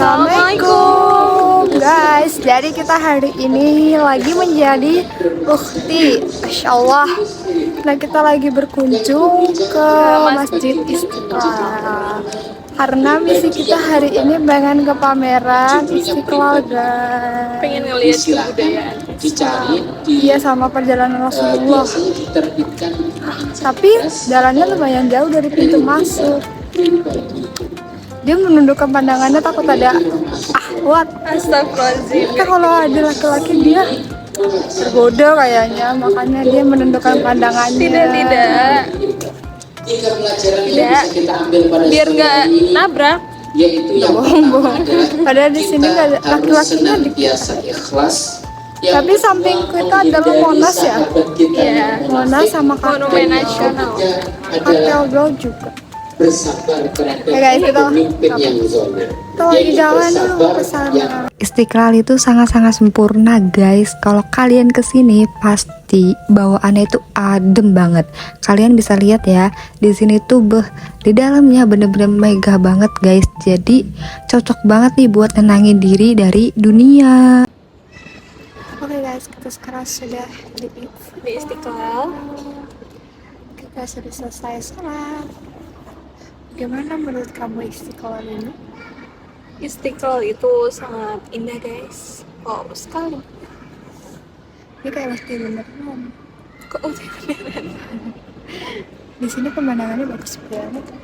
Assalamualaikum guys. Jadi kita hari ini lagi menjadi ukhti, Masya Allah. Nah kita lagi berkunjung ke Masjid Istiqlal karena misi kita hari ini pengen ke pameran Istiqlal guys. Pengen ngeliat kebudayaan. Iya, sama perjalanan Rasulullah. Tapi jalannya lumayan jauh dari pintu masuk. Dia menundukkan pandangannya, takut ada ahwat. Astagfirullahaladzim. Kita kalau ada laki-laki dia tergoda kayaknya, makanya dia menundukkan pandangannya. Tidak. Biar nggak nabrak. Bohong. Padahal di sini nggak ada laki-lakinya dikit. Tapi samping kita adalah Monas ya. Iya. Monas sama Monumen Nasional. Kartel Bro juga. Ya guys, kita lagi jalan dulu ke sana. Istiqlal itu sangat-sangat sempurna guys. Kalau kalian kesini pasti bawaannya itu adem banget. Kalian bisa lihat ya, di sini tuh di dalamnya bener-bener megah banget guys. Jadi cocok banget nih buat nenangin diri dari dunia. Oke guys, kita sekarang sudah di Istiqlal. Kita sudah selesai sholat. Gimana menurut kamu Istiqlal ini? Istiqlal itu sangat indah guys. Wow sekali. Ini kayak masjid beneran. Kok beneran? Di sini pemandangannya bagus banget.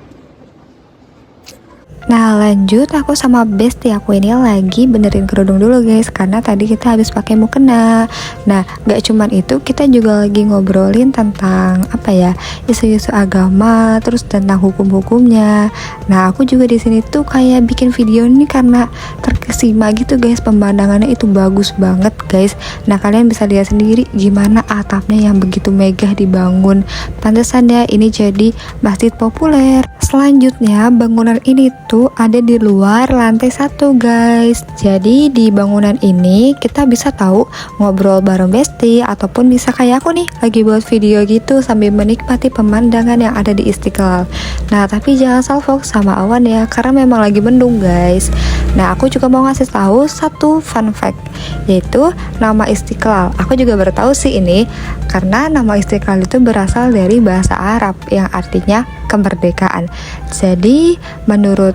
Nah lanjut, aku sama bestie aku ini lagi benerin kerudung dulu guys, karena tadi kita habis pakai mukena. Nah gak cuman itu, kita juga lagi ngobrolin tentang apa ya, isu-isu agama, terus tentang hukum-hukumnya. Nah aku juga di sini tuh kayak bikin video ini karena terkesima gitu guys, pemandangannya itu bagus banget guys. Nah kalian bisa lihat sendiri gimana atapnya yang begitu megah dibangun. Pantesan ya ini jadi masjid populer. Selanjutnya bangunan ini tuh ada di luar lantai 1 guys. Jadi di bangunan ini kita bisa tahu ngobrol bareng bestie, ataupun bisa kayak aku nih lagi buat video gitu sambil menikmati pemandangan yang ada di Istiqlal. Nah tapi jangan salfok sama awan ya, karena memang lagi mendung guys. Nah aku juga mau ngasih tahu satu fun fact, yaitu nama Istiqlal. Aku juga baru tahu sih ini, karena nama Istiqlal itu berasal dari bahasa Arab yang artinya kemerdekaan. Jadi menurut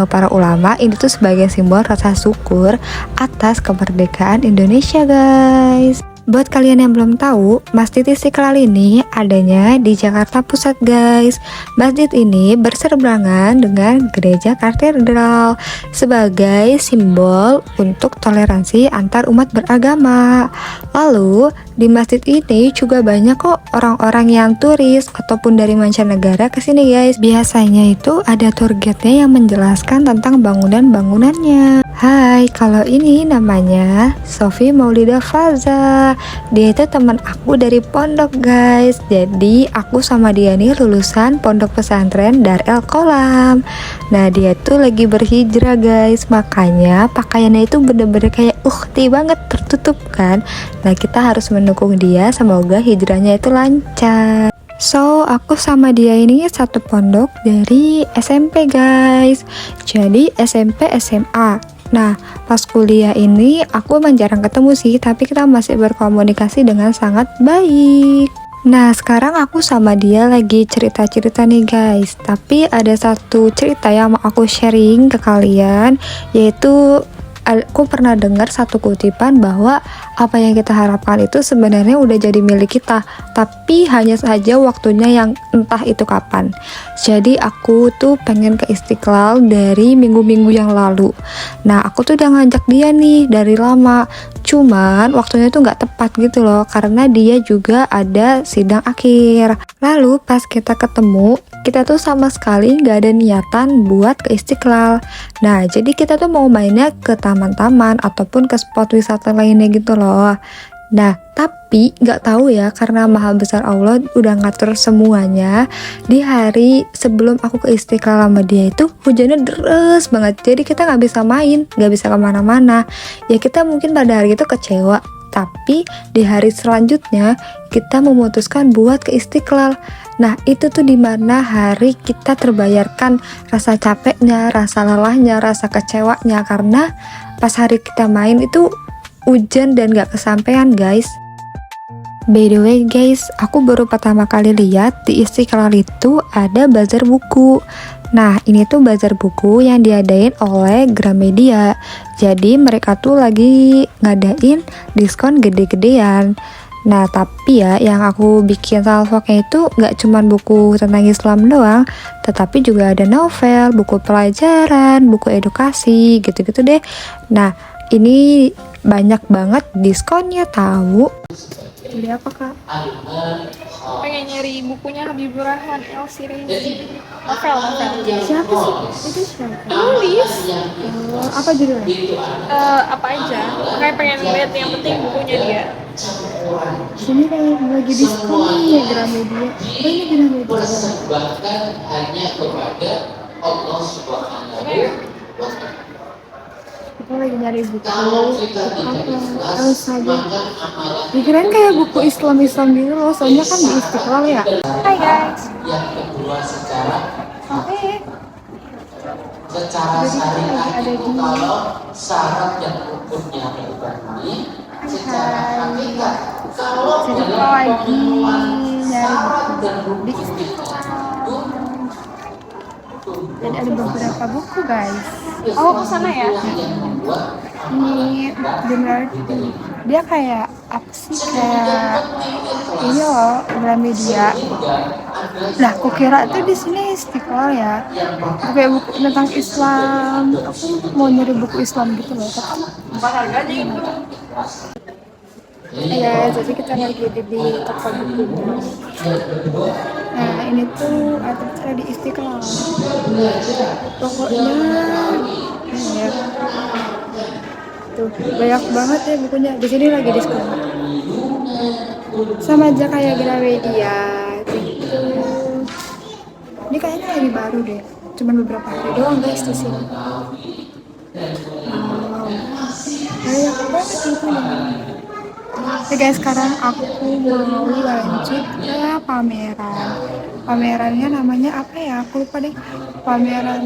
para ulama ini tuh sebagai simbol rasa syukur atas kemerdekaan Indonesia guys. Buat kalian yang belum tahu, Masjid Istiqlal ini adanya di Jakarta Pusat guys. Masjid ini berseberangan dengan Gereja Katedral sebagai simbol untuk toleransi antar umat beragama. Lalu di masjid ini juga banyak kok orang-orang yang turis ataupun dari mancanegara kesini guys. Biasanya itu ada tour guide-nya yang menjelaskan tentang bangunan-bangunannya. Hai, kalau ini namanya Sofi Maulida Faza. Dia itu teman aku dari pondok guys. Jadi aku sama dia nih lulusan pondok pesantren Darul Qolam. Nah dia tuh lagi berhijrah guys, makanya pakaiannya itu bener-bener kayak ukhti banget, tertutup kan. Nah kita harus mendukung dia, semoga hijrahnya itu lancar. So, aku sama dia ini satu pondok dari SMP guys. Jadi SMP SMA. Nah, pas kuliah ini aku emang jarang ketemu sih, tapi kita masih berkomunikasi dengan sangat baik. Nah, sekarang aku sama dia lagi cerita-cerita nih guys. Tapi ada satu cerita yang mau aku sharing ke kalian, yaitu aku pernah dengar satu kutipan bahwa apa yang kita harapkan itu sebenarnya udah jadi milik kita, tapi hanya saja waktunya yang entah itu kapan. Jadi aku tuh pengen ke Istiqlal dari minggu-minggu yang lalu. Nah aku tuh udah ngajak dia nih dari lama, cuman waktunya tuh nggak tepat gitu loh, karena dia juga ada sidang akhir. Lalu pas kita ketemu, kita tuh sama sekali nggak ada niatan buat ke Istiqlal. Nah jadi kita tuh mau mainnya ke taman-taman ataupun ke spot wisata lainnya gitu loh. Nah tapi nggak tahu ya, karena maha besar Allah udah ngatur semuanya. Di hari sebelum aku ke Istiqlal sama dia itu hujannya deras banget, jadi kita nggak bisa main, nggak bisa kemana-mana. Ya kita mungkin pada hari itu kecewa, tapi di hari selanjutnya kita memutuskan buat ke Istiqlal. Nah itu tuh dimana hari kita terbayarkan rasa capeknya, rasa lelahnya, rasa kecewanya, karena pas hari kita main itu hujan dan gak kesampean guys. By the way guys, aku baru pertama kali lihat di Istiqlal itu ada bazar buku. Nah ini tuh bazar buku yang diadain oleh Gramedia. Jadi mereka tuh lagi ngadain diskon gede-gedean. Nah tapi ya yang aku bikin salvoknya itu gak cuman buku tentang Islam doang, tetapi juga ada novel, buku pelajaran, buku edukasi, gitu-gitu deh. Nah ini banyak banget diskonnya tahu. Beli apa kak? Pengen nyari bukunya Habibur Rahman El Sirezi. Novel. Siapa sih? Itu siapa? Nulis. Apa judulnya? Apa aja. Makanya pengen lihat yang penting bukunya dia. Sini kayak lagi diskon nih Gramedia. Oh ini Gramedia. Kita lagi nyari buku apa? Terus aja. Dikirain kayak buku Islam gitu loh, soalnya kan di Istiqlal ya. Hai guys. Oke. Secara syariat itu kalau syarat dan hukumnya dipenuhi, secara hakikat kalau dalam pemenuhan syarat dan hukumnya Dan ada beberapa buku guys. Oh kesana ya? Ini benar dia kayak apa sih, kayak ini loh Gramedia. Lah kukira tuh di sini Istiqlal ya, kayak buku tentang Islam. Aku mau nyari buku Islam gitu loh, tapi ya jadi kita lagi di toko buku. Nah ini tuh ada di Istiqlal. Pokoknya ya, tuh banyak banget ya bukunya. Di sini lagi diskon. Sama aja kayak Gramedia gitu. Ini kayaknya lagi baru deh. Cuman beberapa hari doang guys di sini. Banyak banget bukunya. Oke guys, sekarang aku mau lanjut ke pameran. Pamerannya namanya apa ya? Aku lupa deh. Pameran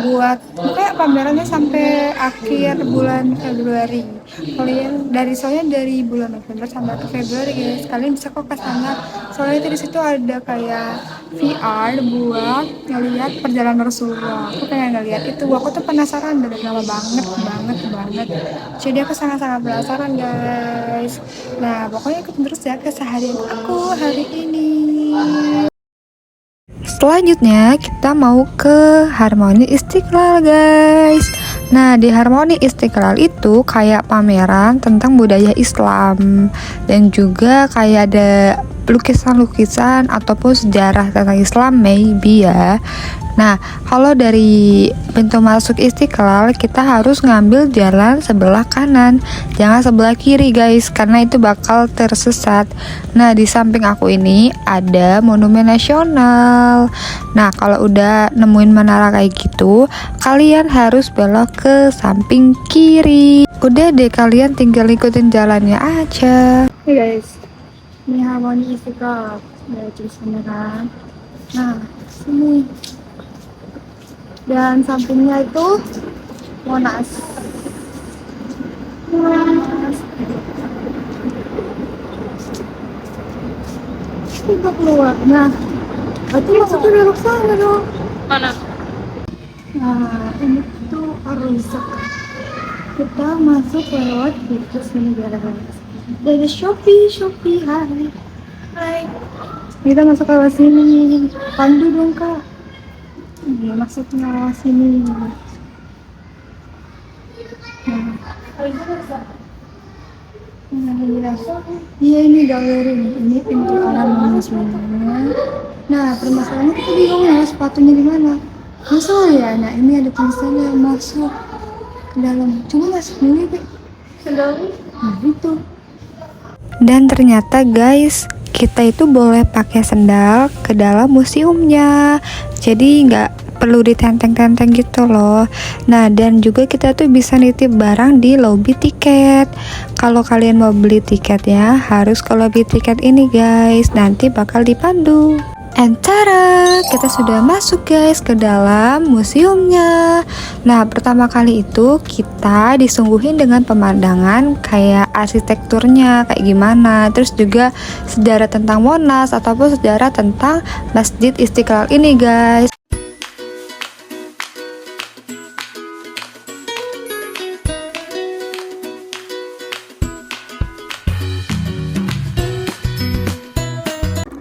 buat, kayak pamerannya sampai akhir bulan Februari. Kalian dari bulan November sampai ke Februari guys. Kalian bisa kok ke sana. Soalnya itu di situ ada kayak VR buat ngelihat perjalanan Rasulullah. Aku pengen ngeliat itu. Aku tuh penasaran dari lama banget. Jadi aku sangat-sangat penasaran guys. Nah pokoknya ikut terus ya keseharian aku hari ini. Selanjutnya kita mau ke Harmoni Istiqlal guys. Nah di Harmoni Istiqlal itu kayak pameran tentang budaya Islam, dan juga kayak ada lukisan-lukisan ataupun sejarah tentang Islam maybe ya. Nah kalau dari pintu masuk Istiqlal kita harus ngambil jalan sebelah kanan, jangan sebelah kiri guys, karena itu bakal tersesat. Nah di samping aku ini ada Monumen Nasional. Nah kalau udah nemuin menara kayak gitu, kalian harus belok ke samping kiri. Udah deh, kalian tinggal ikutin jalannya aja. Hey guys, ini Harmoni Istiqlal. Udah tulisannya kan. Nah sini, dan sampingnya itu Monas. Kita keluar. Nah berarti masuknya belok sana dong. Mana? Nah ini tuh Ar-Rizak. Kita masuk lewat pintu sini guys. Dari Shopee. Hai. Kita masuk lewat sini. Pandu dong kak. Iya maksudnya lewat sini. Iya ini galeri nih. Ini pintu arah Monas-nya. Nah permasalahannya kita bingung ya sepatunya di mana. Masuk ya. Nah ini ada tulisannya masuk ke dalam. Cuma masuk dulu deh. Ke dalam. Nah itu. Dan ternyata guys, kita itu boleh pakai sendal ke dalam museumnya, jadi nggak perlu ditenteng-tenteng gitu loh. Nah dan juga kita tuh bisa nitip barang di lobby tiket. Kalau kalian mau beli tiketnya harus ke lobby tiket ini guys, nanti bakal dipandu. And tada, kita sudah masuk guys ke dalam museumnya. Nah, pertama kali itu kita disungguhin dengan pemandangan kayak arsitekturnya kayak gimana, terus juga sejarah tentang Monas ataupun sejarah tentang Masjid Istiqlal ini guys.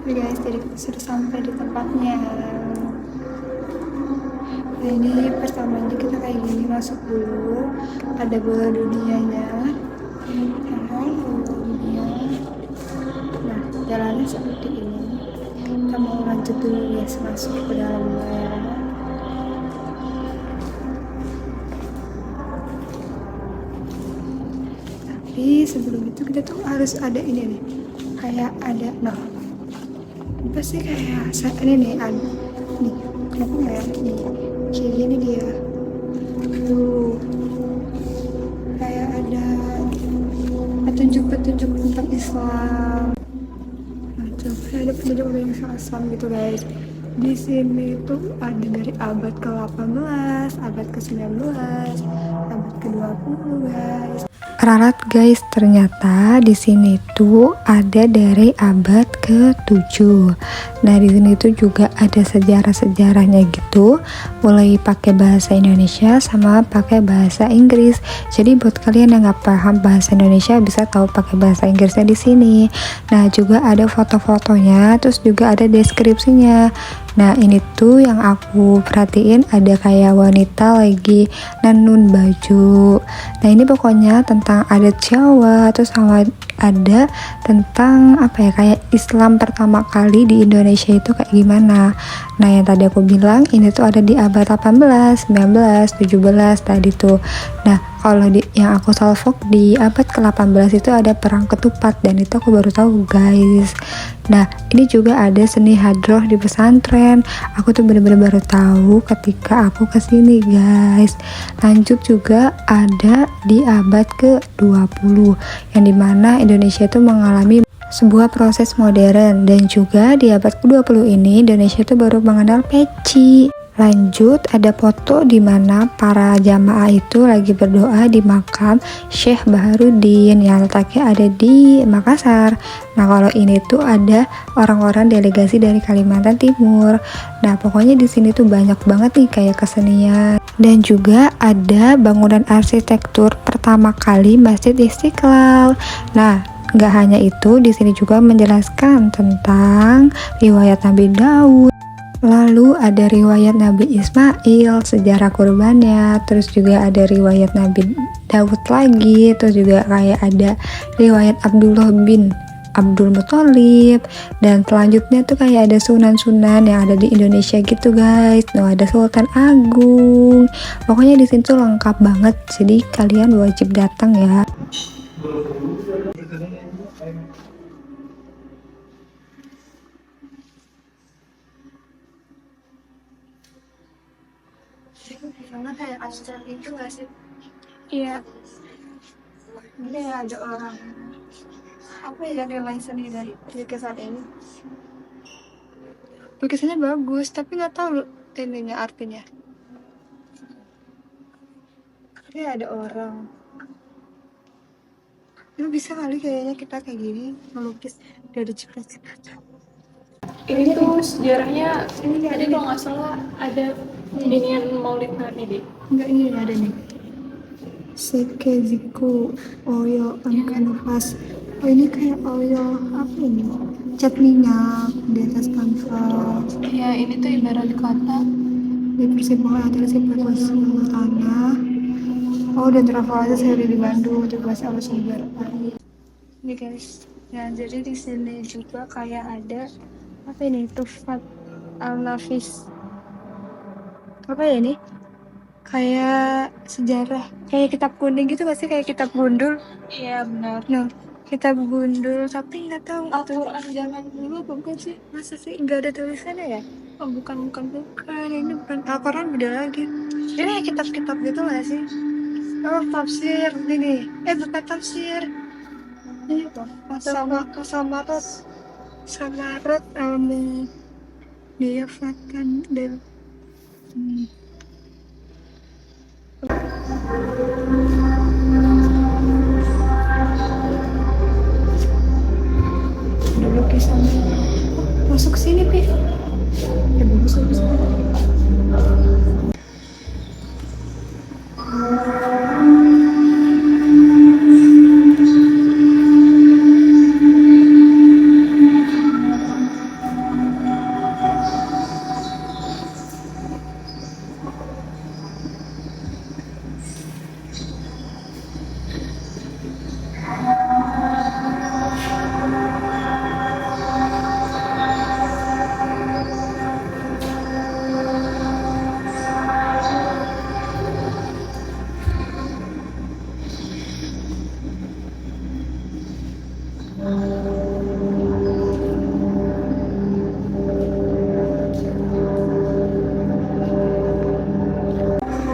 Oke guys, jadi kita sudah sampai di tempatnya. Nah, ini pertamanya kita kayak gini, masuk dulu, ada bola dunianya. Bola dunia. Nah, jalannya seperti ini. Kita mau lanjut dulu guys, masuk ke dalamnya. Tapi sebelum itu kita tuh harus ada ini nih, kayak ada, nah apa sih kayak ini nih, nih kenapa nggak ya, nih kayak gini dia tuh, kayak ada petunjuk-petunjuk tentang Islam. Nah, tuh kayak ada petunjuk tentang Islam gitu guys. Di sini tuh ada dari abad ke-18, abad ke-19, abad ke-20 guys. Ralat guys, ternyata di sini tuh ada dari abad ke-7. Nah, di sini tuh juga ada sejarah-sejarahnya gitu, mulai pakai bahasa Indonesia sama pakai bahasa Inggris. Jadi buat kalian yang nggak paham bahasa Indonesia bisa tahu pakai bahasa Inggrisnya di sini. Nah, juga ada foto-fotonya, terus juga ada deskripsinya. Nah, ini tuh yang aku perhatiin, ada kayak wanita lagi nenun baju. Nah, ini pokoknya tentang adat Jawa, terus sama ada tentang apa ya, kayak Islam pertama kali di Indonesia itu kayak gimana. Nah, yang tadi aku bilang ini tuh ada di abad 18, 19, 17 tadi tuh. Nah, kalau yang aku salvok di abad ke-18 itu ada perang ketupat, dan itu aku baru tahu guys. Nah, ini juga ada seni hadroh di pesantren. Aku tuh bener-bener baru tahu ketika aku kesini guys. Lanjut juga ada di abad ke-20, yang dimana Indonesia itu mengalami sebuah proses modern, dan juga di abad ke-20 ini Indonesia itu baru mengenal peci. Lanjut ada foto di mana para jamaah itu lagi berdoa di makam Syekh Baharudin yang letaknya ada di Makassar. Nah, kalau ini tuh ada orang-orang delegasi dari Kalimantan Timur. Nah, pokoknya di sini tuh banyak banget nih kayak kesenian, dan juga ada bangunan arsitektur pertama kali Masjid Istiqlal. Nah, nggak hanya itu, di sini juga menjelaskan tentang riwayat Nabi Daud. Lalu ada riwayat Nabi Ismail, sejarah kurbannya, terus juga ada riwayat Nabi Daud lagi, terus juga kayak ada riwayat Abdullah bin Abdul Muthalib, dan selanjutnya tuh kayak ada sunan-sunan yang ada di Indonesia gitu guys. Nah, ada Sultan Agung. Pokoknya di situ lengkap banget, jadi kalian wajib datang ya. Karena kayak abstrak itu gak sih? Iya. Ini ada orang, apa ya, nilai seni dari lukisan ini? Lukisannya bagus, tapi nggak tahu ininya artinya. Ini ada orang. Itu bisa kali kayaknya kita kayak gini melukis dari cipta-cipta. Ini tuh sejarahnya, tadi kalau nggak salah ada inian Maulid Nabi deh. Enggak, ini ada nih. Sekeziku oil on kanvas. Oh, ini kayak oil apa ini? Cat minyak di atas kanvas. Ya, ini tuh ibarat kata Di persimpangan antara separasi tanah. Oh, dan travelase sehari di Bandung, tugas apa sumber. Ini guys. Nah, jadi di sini juga kayak ada apa ini? Tufat al-Nafis. Apa ya ini? Kayak sejarah, kayak kitab kuning gitu gak sih, kayak kitab gundul. iya benar. Nah, kitab gundul, tapi nggak tahu itu Al-Quran zaman dulu bukan sih? masa sih nggak ada tulisannya ya? Oh, bukan. Ini bukan Al-Quran, beda lagi. Ini kayak kitab-kitab gitu nggak sih? Oh, tafsir ini. Bukan tafsir. Ini apa? Samarot Samarot dia flatkan del. Dulu kisah masuk sini pi ya bagus.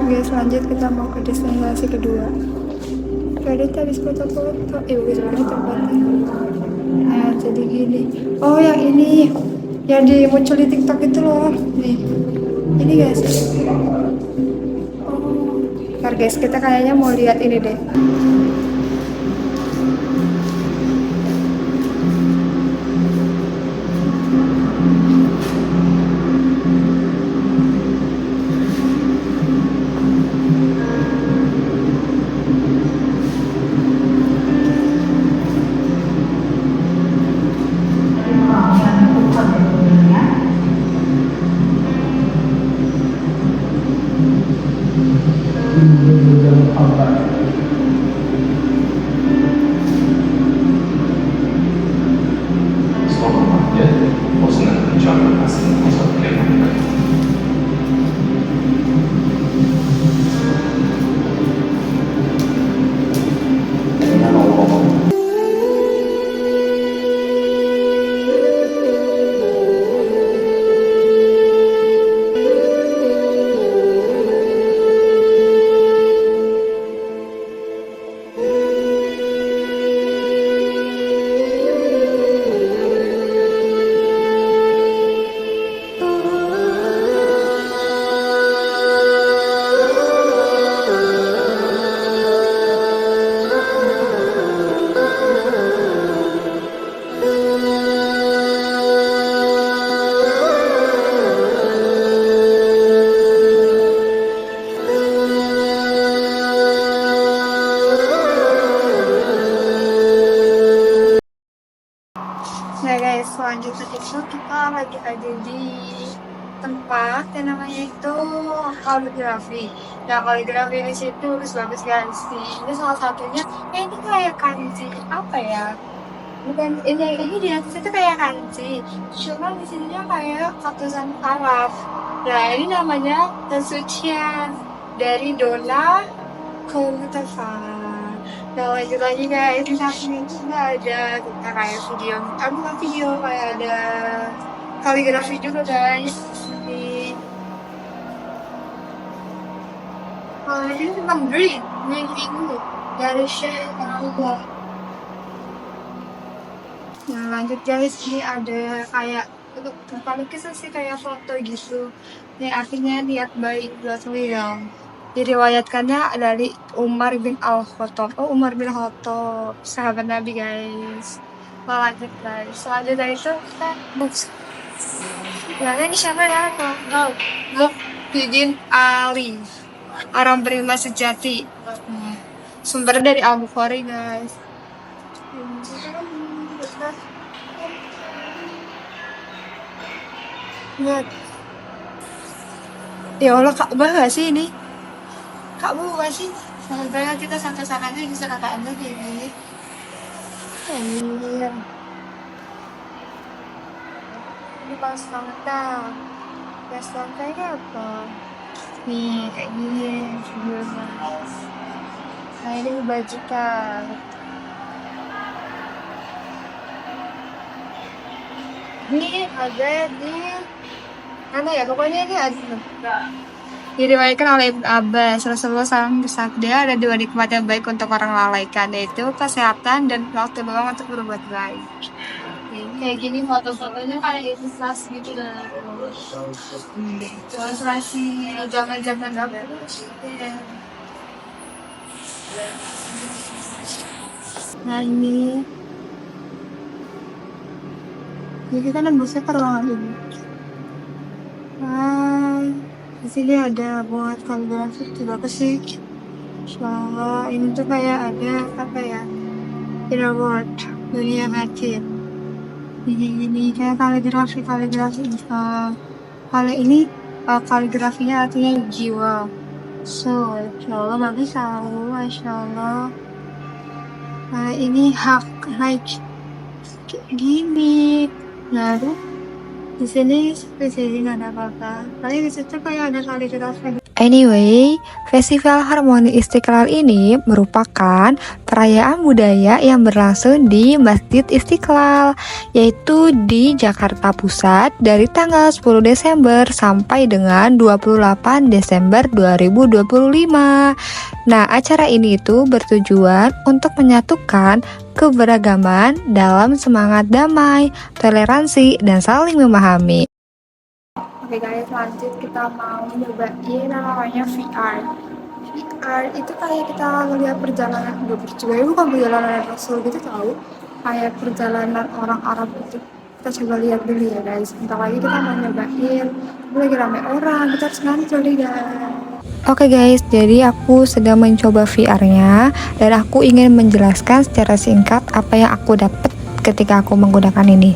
Guys, lanjut kita mau ke destinasi kedua. Tadi habis foto-foto, wis banget tempatnya. Nah, jadi gini. Oh, yang ini yang muncul di TikTok itu loh. Nih. Ini guys. Oh. Ntar guys, kita kayaknya mau lihat ini deh. Nah guys, selanjutnya itu kita lagi ada di tempat yang namanya itu kaligrafi. Nah, kaligrafi di situ bagus guys. Ini salah satunya, ini kayak kanji apa ya? Bukan ini di atas itu kayak kanji. Cuma di sininya kayak tulisan Arab. Nah, ini namanya Tasuchian dari Dona ke Mustafa. Nah, lanjut lagi guys, di samping itu ada kita kayak video, bukan video, kayak ada kaligrafi juga guys. Ini tentang green ini dari Syekh Allah. Nah, lanjut guys, ini ada kayak untuk tempat lukis sih kayak foto gitu. Ini artinya niat baik buat beliau. Diriwayatkannya dari Umar bin Al-Khattab. Oh, Umar bin Khattab, sahabat Nabi guys. Lanjut guys. Selanjutnya itu kita books. Nah, ini siapa ya? Muhyiddin Ali, orang beriman sejati. Sumber dari Al-Bukhari guys. Lihat. Ya Allah, Ka'bah gak sih ini? Ka'bah gak sih? Semoga kita sampai sananya bisa kakak anda gini. Iya. Ini pas lantai. Pas lantainya apa? Nih, kayak gini videonya. Nah, ini kebajikan. Ini ada di mana ya? Pokoknya ini ada. Diriwayatkan oleh Ibnu Abbas, Rasulullah SAW bersabda, ada dua nikmat yang baik untuk orang lalaikan, yaitu kesehatan dan waktu luang untuk berbuat baik. Ini kayak gini foto-fotonya kayak ilustrasi gitu lah. Ilustrasi zaman-zaman apa? Iya. Nah ini kita nembusnya ke ruangan ini. Nah, di sini ada buat kaligrafi juga apa sih? Soalnya ini tuh kayak ada apa ya? Inner world, dunia batin. Ini kayak kaligrafi kalau ini kaligrafinya artinya jiwa. So, insya Allah bagus tahu, masya Allah. Nah, ini hak like gini. Lalu di sini seperti nggak ada apa-apa. Paling di situ kayak ada kaligrafi. Anyway, Festival Harmoni Istiqlal ini merupakan perayaan budaya yang berlangsung di Masjid Istiqlal, yaitu di Jakarta Pusat dari tanggal 10 Desember sampai dengan 28 Desember 2025. Nah, acara ini itu bertujuan untuk menyatukan keberagaman dalam semangat damai, toleransi, dan saling memahami. Oke guys, lanjut kita mau nyobain yang namanya VR. VR itu kayak kita ngeliat perjalanan hidup juga, bukan perjalanan Rasul gitu tahu, kayak perjalanan orang Arab itu. Kita coba lihat dulu ya guys. Bentar lagi kita mau nyobain. Ini lagi rame orang, kita harus ngantri deh guys. Oke guys, jadi aku sedang mencoba VR-nya dan aku ingin menjelaskan secara singkat apa yang aku dapat ketika aku menggunakan ini.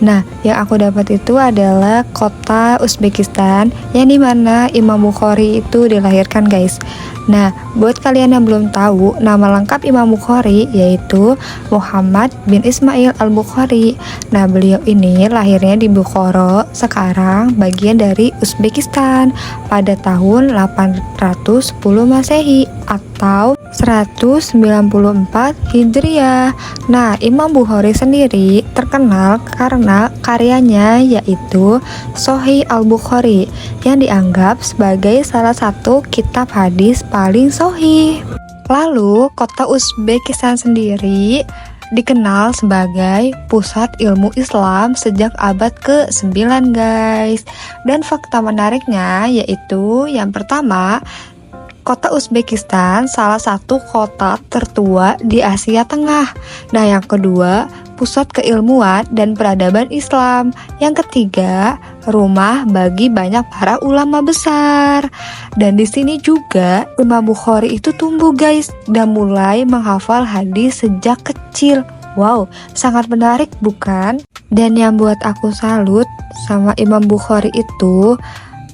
Nah, yang aku dapat itu adalah kota Uzbekistan yang dimana Imam Bukhari itu dilahirkan guys. Nah, buat kalian yang belum tahu, nama lengkap Imam Bukhari yaitu Muhammad bin Ismail al-Bukhari. Nah, beliau ini lahirnya di Bukhara, sekarang bagian dari Uzbekistan, pada tahun 810 Masehi atau 194 Hijriah. Nah, Imam Bukhari sendiri terkenal karena karyanya yaitu Sahih al-Bukhari yang dianggap sebagai salah satu kitab hadis paling sahih. Lalu, kota Uzbekistan sendiri dikenal sebagai pusat ilmu Islam sejak abad ke-9 guys. Dan fakta menariknya yaitu yang pertama, kota Uzbekistan salah satu kota tertua di Asia Tengah. Nah, yang kedua, pusat keilmuan dan peradaban Islam. Yang ketiga, rumah bagi banyak para ulama besar. Dan di sini juga Imam Bukhari itu tumbuh guys dan mulai menghafal hadis sejak kecil. Wow, sangat menarik bukan? Dan yang buat aku salut sama Imam Bukhari itu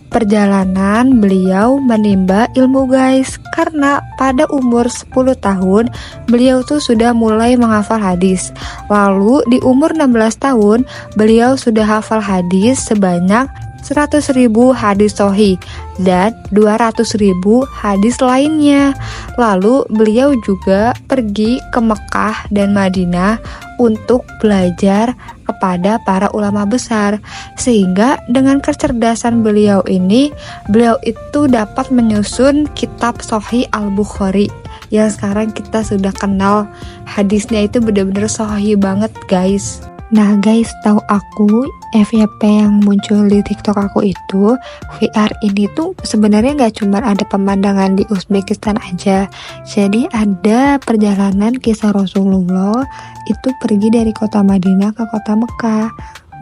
perjalanan beliau menimba ilmu guys, karena pada umur 10 tahun beliau tuh sudah mulai menghafal hadis. Lalu di umur 16 tahun beliau sudah hafal hadis sebanyak 100.000 hadis sahih dan 200.000 hadis lainnya. Lalu beliau juga pergi ke Mekah dan Madinah untuk belajar kepada para ulama besar, sehingga dengan kecerdasan beliau ini, beliau itu dapat menyusun kitab Sahih al-Bukhari yang sekarang kita sudah kenal. Hadisnya itu benar-benar sahih banget guys. Nah guys, tahu aku FYP yang muncul di TikTok aku itu, VR ini tuh sebenarnya nggak cuma ada pemandangan di Uzbekistan aja. Jadi ada perjalanan kisah Rasulullah itu pergi dari kota Madinah ke kota Mekah.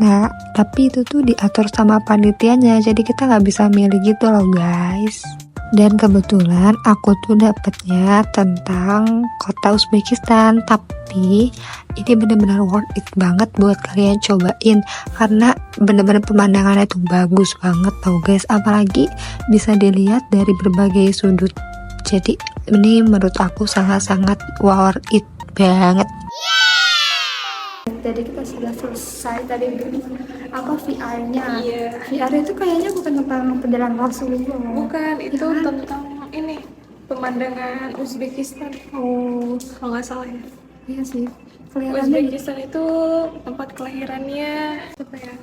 Nah, tapi itu tuh diatur sama panitianya, jadi kita nggak bisa milih gitu loh guys. Dan kebetulan aku tuh dapetnya tentang kota Uzbekistan, tapi ini bener-bener worth it banget buat kalian cobain, karena bener-bener pemandangannya tuh bagus banget tau guys, apalagi bisa dilihat dari berbagai sudut. Jadi ini menurut aku sangat-sangat worth it banget. Jadi kita sudah selesai tadi apa VR-nya. VR itu kayaknya bukan tentang perjalanan Rasulullah. Bukan, itu kan? tentang ini pemandangan Uzbekistan. Oh, Kalau nggak salah ya. iya sih. Kelihatannya Uzbekistan itu tempat kelahirannya apa ya?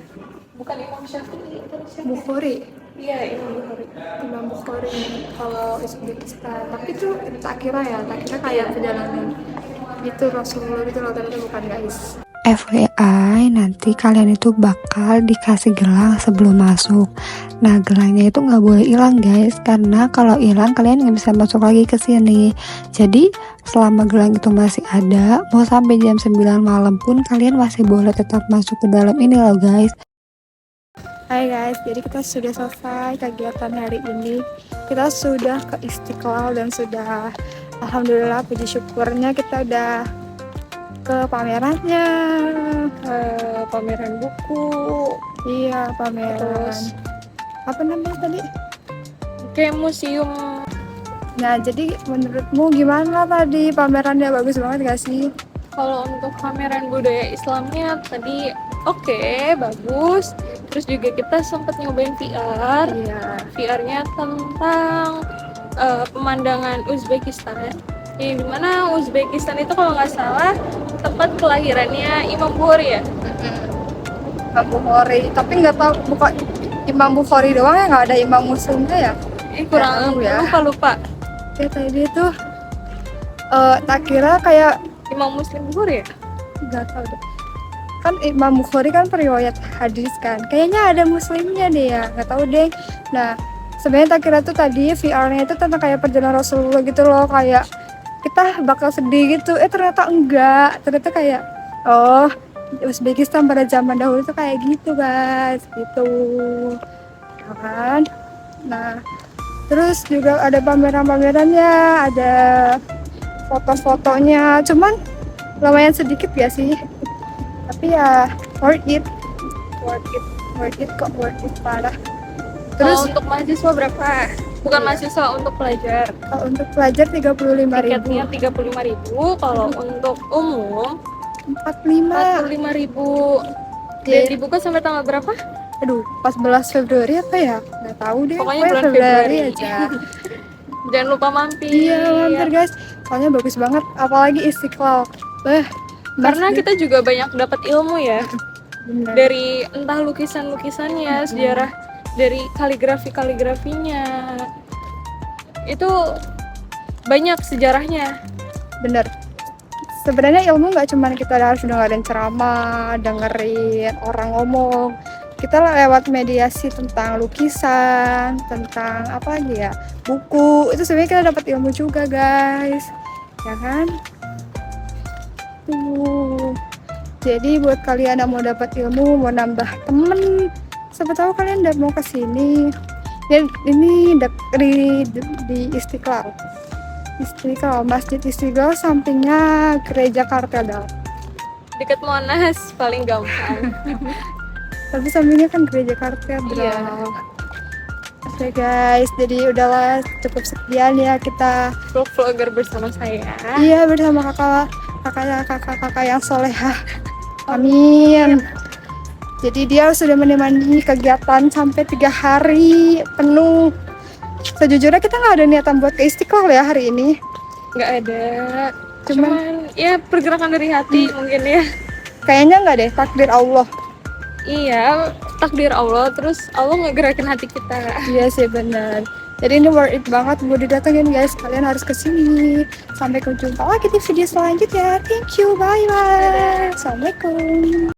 Bukan Imam Syafi'i, itu siapa? Bukhari. Iya, Imam Bukhari. Imam Bukhari kalau Uzbekistan. Tapi itu tak kira kayak perjalanan itu Rasulullah gitu loh, tapi bukan guys. FYI, nanti kalian itu bakal dikasih gelang sebelum masuk. Nah, gelangnya itu nggak boleh hilang guys, karena kalau hilang kalian nggak bisa masuk lagi ke sini. Jadi selama gelang itu masih ada, mau sampai jam 9 malam pun kalian masih boleh tetap masuk ke dalam ini loh guys. Hai guys, jadi kita sudah selesai kegiatan hari ini. Kita sudah ke Istiqlal dan sudah, alhamdulillah puji syukurnya kita udah ke pamerannya. Pameran buku, Iya, pameran. terus Apa namanya tadi? kayak museum. Nah, jadi menurutmu gimana tadi pamerannya, bagus banget gak sih? Kalau untuk pameran budaya Islamnya tadi oke, bagus. Terus juga kita sempat nyobain VR. Iya. VR-nya tentang pemandangan Uzbekistan. Yang dimana Uzbekistan itu kalau nggak salah tempat kelahirannya Imam Bukhari ya. Imam Bukhari, tapi nggak tahu bukan Imam Bukhari doang ya, nggak ada Imam Muslimnya ya? Kurang tahu ya. lupa. Ya tadi tuh tak kira kayak Imam Muslim Bukhari ya. nggak tahu deh. Kan Imam Bukhari kan periwayat hadis kan, kayaknya ada Muslimnya deh ya, nggak tahu deh. Nah, sebenarnya tak kira tuh tadi VR-nya itu tentang kayak perjalanan Rasulullah gitu loh, kayak kita bakal sedih gitu. Ternyata enggak, ternyata kayak oh, Uzbekistan pada zaman dahulu tuh kayak gitu guys, gitu ya kan. Nah, terus juga ada pameran-pamerannya, ada foto-fotonya, cuman lumayan sedikit ya sih, tapi ya worth it kok, worth it parah. Terus Terus untuk mahasiswa berapa? Bukan mahasiswa, untuk pelajar. kalau untuk pelajar 35.000, Tiketnya 35.000, kalau untuk umum 45. 45.000. Dan Iya. dibuka sampai tanggal berapa? Aduh, 14 Februari apa ya? Nggak tahu deh. Pokoknya Pokoknya bulan Februari aja. Jangan lupa mampir. Iya, mampir guys. Soalnya bagus banget, apalagi Istiqlal. Karena kita juga banyak dapat ilmu ya, bener. dari entah lukisan-lukisannya, sejarah dari kaligrafinya. Itu banyak sejarahnya. Bener. Sebenarnya ilmu nggak cuma kita harus dengerin ceramah, dengerin orang ngomong. Kita lewat mediasi tentang lukisan, tentang apa lagi ya, buku. Itu sebenarnya kita dapat ilmu juga guys, ya kan? Tuh. Jadi buat kalian yang mau dapat ilmu, mau nambah temen, siapa tahu kalian udah mau kesini. Dan ini di Istiqlal. Masjid Istiqlal, sampingnya gereja Kartedal. Dekat Monas paling gampang. Tapi sampingnya kan gereja Kartedal. Iya. Oke guys, jadi udahlah, cukup sekian ya kita. Vlogger bersama saya. Iya, bersama kakak yang solehah. Amin. Jadi dia sudah menemani kegiatan sampai 3 hari penuh. Sejujurnya kita nggak ada niatan buat ke Istiqlal ya hari ini. Nggak ada. Cuman ya pergerakan dari hati mungkin ya. Kayaknya nggak deh, takdir Allah. Iya, takdir Allah, terus Allah ngegerakin hati kita. Iya sih, benar. Jadi ini worth it banget buat didatengin guys. Kalian harus kesini. Sampai jumpa lagi di video selanjutnya. Thank you, bye bye. Assalamualaikum.